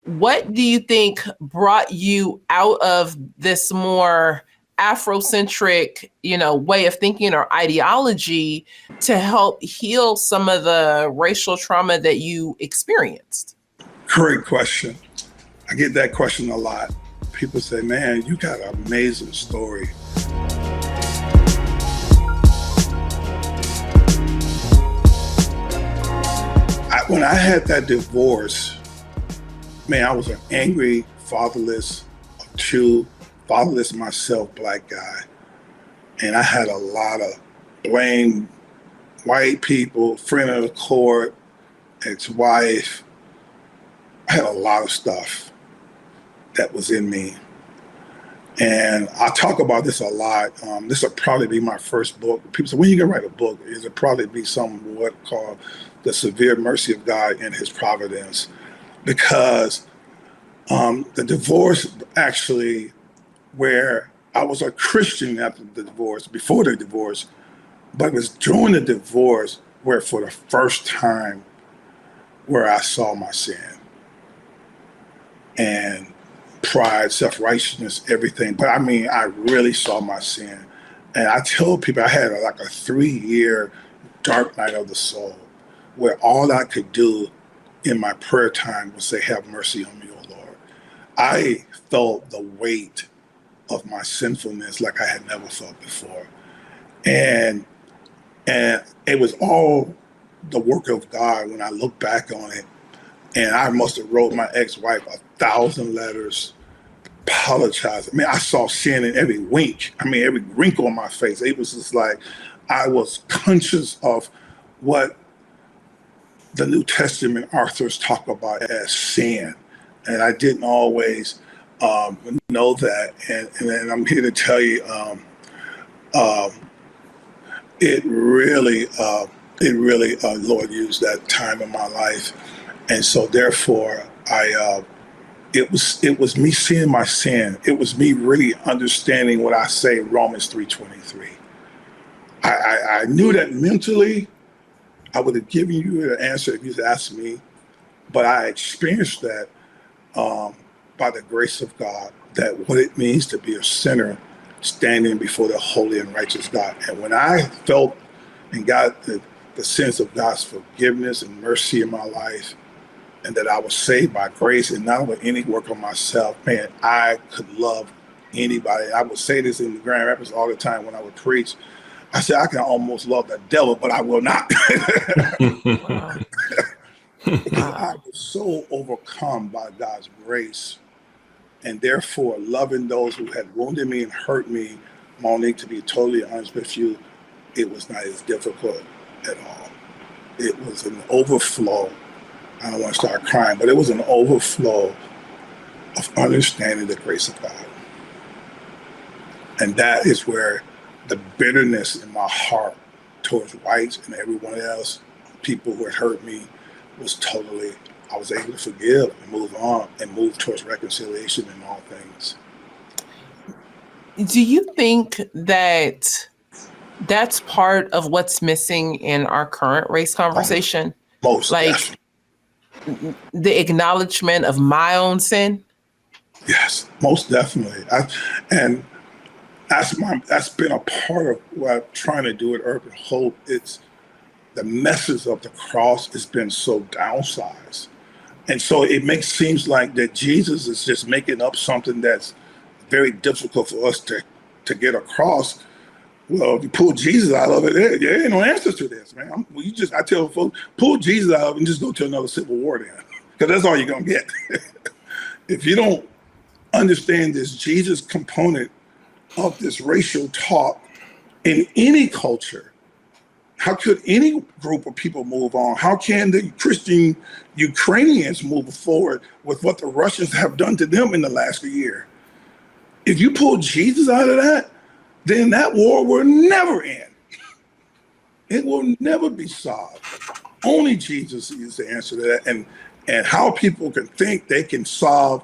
what do you think brought you out of this more Afrocentric, way of thinking or ideology to help heal some of the racial trauma that you experienced? Great question. I get that question a lot. People say, man, you got an amazing story. When I had that divorce, man, I was an angry, fatherless, fatherless myself, black guy. And I had a lot of blame, white people, friend of the court, ex-wife. I had a lot of stuff that was in me. And I talk about this a lot. This will probably be my first book. People say, when you can write a book, it'll probably be what called The Severe Mercy of God and His Providence. Because the divorce actually, where I was a Christian after the divorce, before the divorce, but it was during the divorce where for the first time where I saw my sin. And pride, self-righteousness, everything. But I mean, I really saw my sin. And I told people I had like a 3-year dark night of the soul where all I could do in my prayer time was say, have mercy on me, O Lord. I felt the weight of my sinfulness like I had never felt before. And it was all the work of God when I look back on it. And I must have wrote my ex-wife 1,000 letters, apologizing. I mean, I saw sin in every wink. I mean, every wrinkle on my face. It was just like, I was conscious of what the New Testament authors talk about as sin. And I didn't always know that. And I'm here to tell you, it really, Lord used that time in my life. And so therefore, it was me seeing my sin. It was me really understanding what I say in Romans 3:23. I knew that mentally, I would have given you an answer if you'd asked me, but I experienced that by the grace of God, that what it means to be a sinner standing before the holy and righteous God. And when I felt and got the sense of God's forgiveness and mercy in my life, and that I was saved by grace and not with any work of myself, man, I could love anybody. I would say this in the Grand Rapids all the time when I would preach. I said, I can almost love the devil, but I will not. Because I was so overcome by God's grace, and therefore loving those who had wounded me and hurt me. Monique, to be totally honest with you, it was not as difficult at all. It was an overflow. I don't want to start crying, but it was an overflow of understanding the grace of God. And that is where the bitterness in my heart towards whites and everyone else, people who had hurt me, I was able to forgive and move on and move towards reconciliation in all things. Do you think that that's part of what's missing in our current race conversation? Most definitely. The acknowledgement of my own sin? Yes, most definitely. That's been a part of what I'm trying to do at Urban Hope. It's the message of the cross has been so downsized. And so it seems like that Jesus is just making up something that's very difficult for us to get across. Well, if you pull Jesus out of it, there ain't no answers to this, man. I tell folks, pull Jesus out of it and just go to another civil war then, because that's all you're gonna get. If you don't understand this Jesus component of this racial talk in any culture, how could any group of people move on? How can the Christian Ukrainians move forward with what the Russians have done to them in the last year? If you pull Jesus out of that, then that war will never end. It will never be solved. Only Jesus is the answer to that. And how people can think they can solve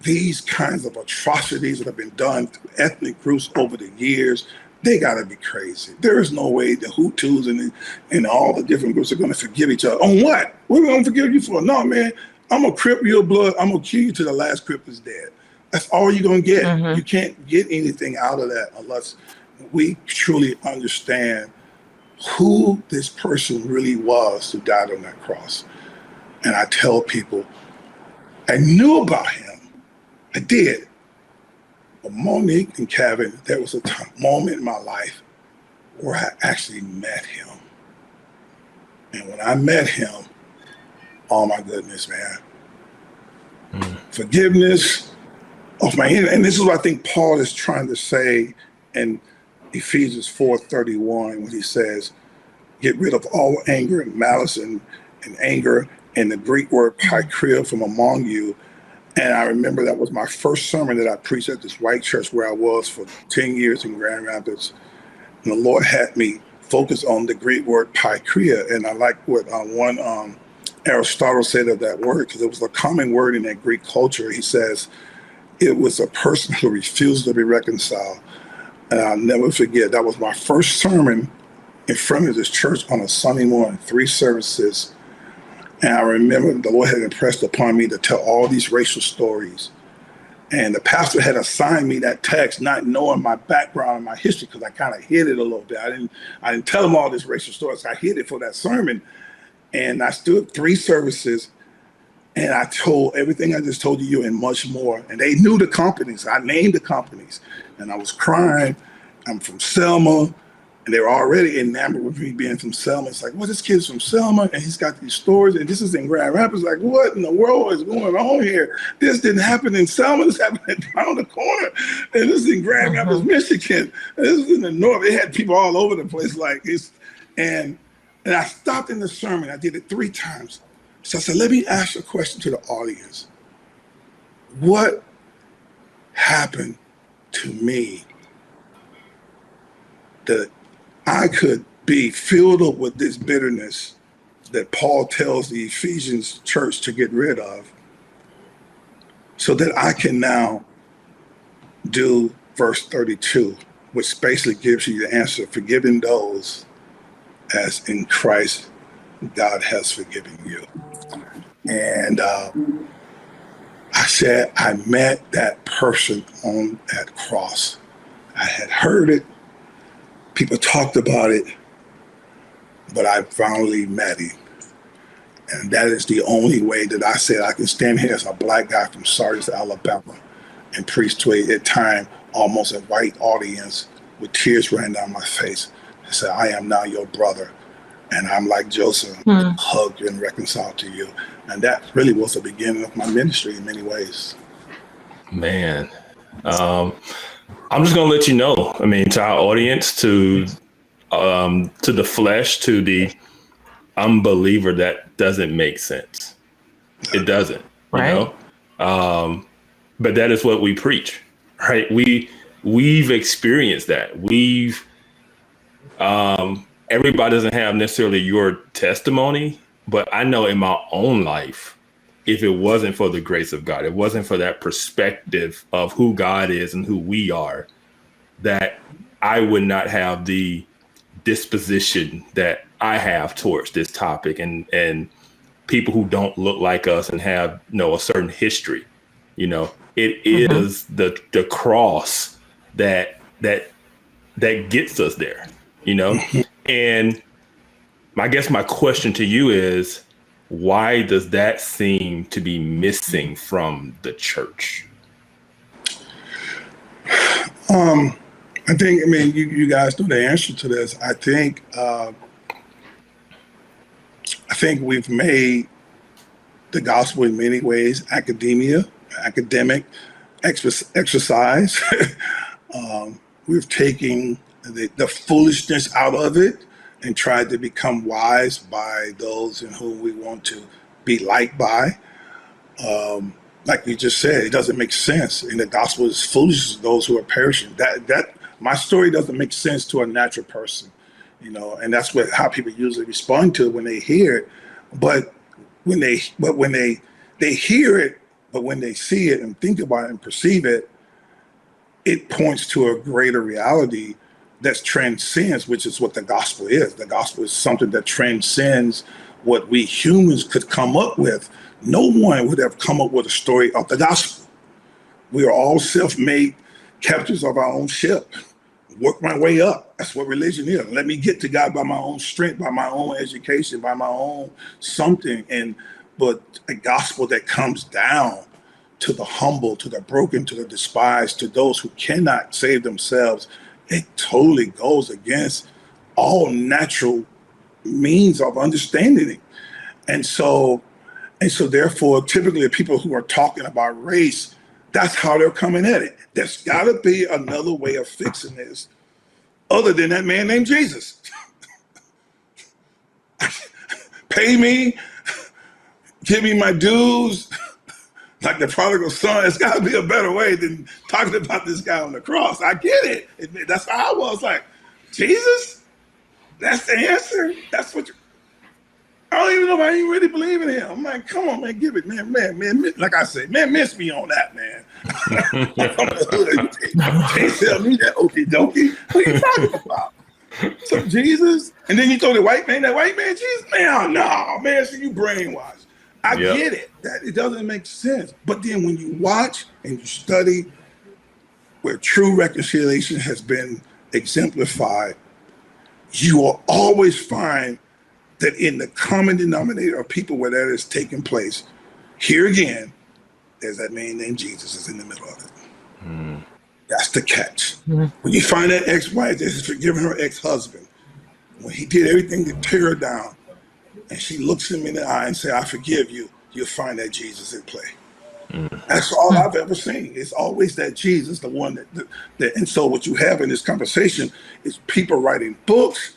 these kinds of atrocities that have been done to ethnic groups over the years, they gotta be crazy. There is no way the Hutus and all the different groups are gonna forgive each other. On what? What are we gonna forgive you for? No, man, I'm gonna crip your blood. I'm gonna kill you till the last crip is dead. That's all you're gonna get. Mm-hmm. You can't get anything out of that unless we truly understand who this person really was who died on that cross. And I tell people, I knew about him. I did. But Monique and Kevin, there was a moment in my life where I actually met him. And when I met him, oh my goodness, man. Forgiveness of my enemy. And this is what I think Paul is trying to say in Ephesians 4:31 when he says, get rid of all anger and malice and anger, and the Greek word pikria from among you. And I remember that was my first sermon that I preached at this white church where I was for 10 years in Grand Rapids. And the Lord had me focus on the Greek word pikria. And I like what one Aristotle said of that word, because it was a common word in that Greek culture. He says it was a person who refused to be reconciled. And I'll never forget, that was my first sermon in front of this church on a Sunday morning, 3 services. And I remember the Lord had impressed upon me to tell all these racial stories. And the pastor had assigned me that text, not knowing my background and my history, because I kind of hid it a little bit. I didn't tell them all these racial stories. I hid it for that sermon. And I stood 3 services, and I told everything I just told you and much more. And they knew the companies. I named the companies. And I was crying. I'm from Selma. And they were already enamored with me being from Selma. It's like, well, this kid's from Selma, and he's got these stories, and this is in Grand Rapids. Like, what in the world is going on here? This didn't happen in Selma. This happened around the corner. And this is in Grand Rapids, Michigan. And this is in the north. It had people all over the place. Like, and I stopped in the sermon. I did it 3 times. So I said, let me ask a question to the audience. What happened to me that I could be filled up with this bitterness that Paul tells the Ephesians church to get rid of, so that I can now do verse 32, which basically gives you the answer, forgiving those as in Christ God has forgiven you. And I said, I met that person on that cross. I had heard it. People talked about it, but I finally met him. And that is the only way that I said I can stand here as a black guy from Sardis, Alabama, and preach to a, at time, almost a white audience with tears running down my face. I said, I am now your brother. And I'm like Joseph, hug you and reconcile to you. And that really was the beginning of my ministry in many ways. Man, I'm just going to let you know, I mean, to our audience, to the flesh, to the unbeliever, that doesn't make sense. It doesn't, right. You know? But that is what we preach, right? We've experienced that. Everybody doesn't have necessarily your testimony, but I know in my own life, if it wasn't for the grace of God, it wasn't for that perspective of who God is and who we are, that I would not have the disposition that I have towards this topic, and people who don't look like us and have, you know, a certain history. You know, it is the cross that gets us there, you know. And I guess my question to you is, why does that seem to be missing from the church? I think, I mean, you guys know the answer to this. I think we've made the gospel in many ways academic exercise. We've taken the foolishness out of it and tried to become wise by those in whom we want to be liked by. Like you just said, it doesn't make sense. And the gospel is foolishness to those who are perishing. That my story doesn't make sense to a natural person, you know, and that's how people usually respond to it when they hear it. But when they hear it, but when they see it and think about it and perceive it, it points to a greater reality that transcends, which is what the gospel is. The gospel is something that transcends what we humans could come up with no one would have come up with a story of the gospel. We are all self-made captains of our own ship. Work my way up. That's what religion is. Let me get to God by my own strength, by my own education, by my own something. But a gospel that comes down to the humble, to the broken, to the despised, to those who cannot save themselves, it totally goes against all natural means of understanding it. And so therefore, typically the people who are talking about race, that's how they're coming at it. There's got to be another way of fixing this other than that man named Jesus. Pay me, give me my dues, like the prodigal son. It's got to be a better way than talking about this guy on the cross. I get it. That's how I was like, Jesus? That's the answer? That's what you... I don't even know if I even really believe in him. I'm like, come on, man, give it, man. Like I said, man, miss me on that, man. Can't tell me that okie dokie. What are you talking about? So Jesus, and then you throw that white man Jesus? Man, no, man, so you brainwashed. I get it. That it doesn't make sense. But then when you watch and you study where true reconciliation has been exemplified, you will always find that in the common denominator of people where that is taking place, here again, there's that man named Jesus is in the middle of it. Mm. That's the catch. Mm. When you find that ex-wife that has forgiven her ex-husband, when he did everything to tear her down, and she looks him in the eye and says, I forgive you, you'll find that Jesus in play. Mm. That's all I've ever seen. It's always that Jesus, the one that and so what you have in this conversation is people writing books.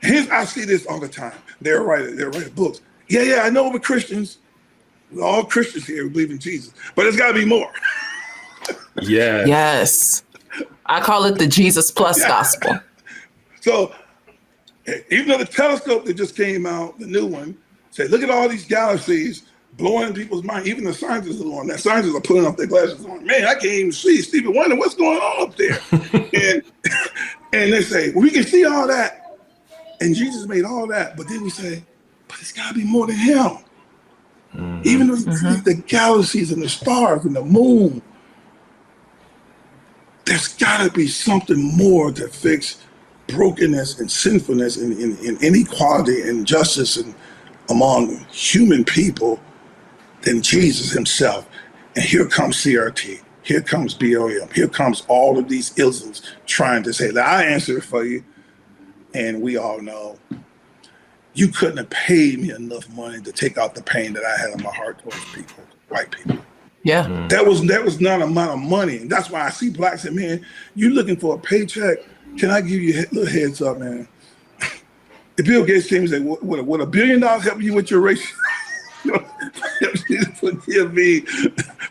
I see this all the time. They're writing books. Yeah, I know we're Christians. We're all Christians here. We believe in Jesus. But it's got to be more. Yeah. Yes. I call it the Jesus plus gospel. So even though the telescope that just came out, the new one, said, look at all these galaxies blowing people's mind. Even the scientists are on that. Scientists are putting up their glasses on. Man, I can't even see. Stevie Wonder, what's going on up there? and they say, well, we can see all that. And Jesus made all that, but then we say, but it's got to be more than him. Mm-hmm. Even though the galaxies and the stars and the moon, there's got to be something more to fix brokenness and sinfulness and inequality and injustice and among human people than Jesus himself. And here comes CRT. Here comes BLM. Here comes all of these isms trying to say that I answer it for you. And we all know you couldn't have paid me enough money to take out the pain that I had in my heart towards people, white people. Yeah. Mm. That was not an amount of money. And that's why I see blacks say, man, you looking for a paycheck. Can I give you a little heads up, man? If Bill Gates came and said, would $1 billion help you with your race? Forgive me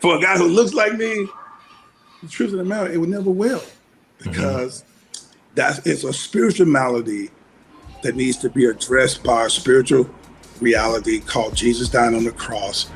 for a guy who looks like me. The truth of the matter, it would never will. Because it's a spiritual malady that needs to be addressed by a spiritual reality called Jesus dying on the cross.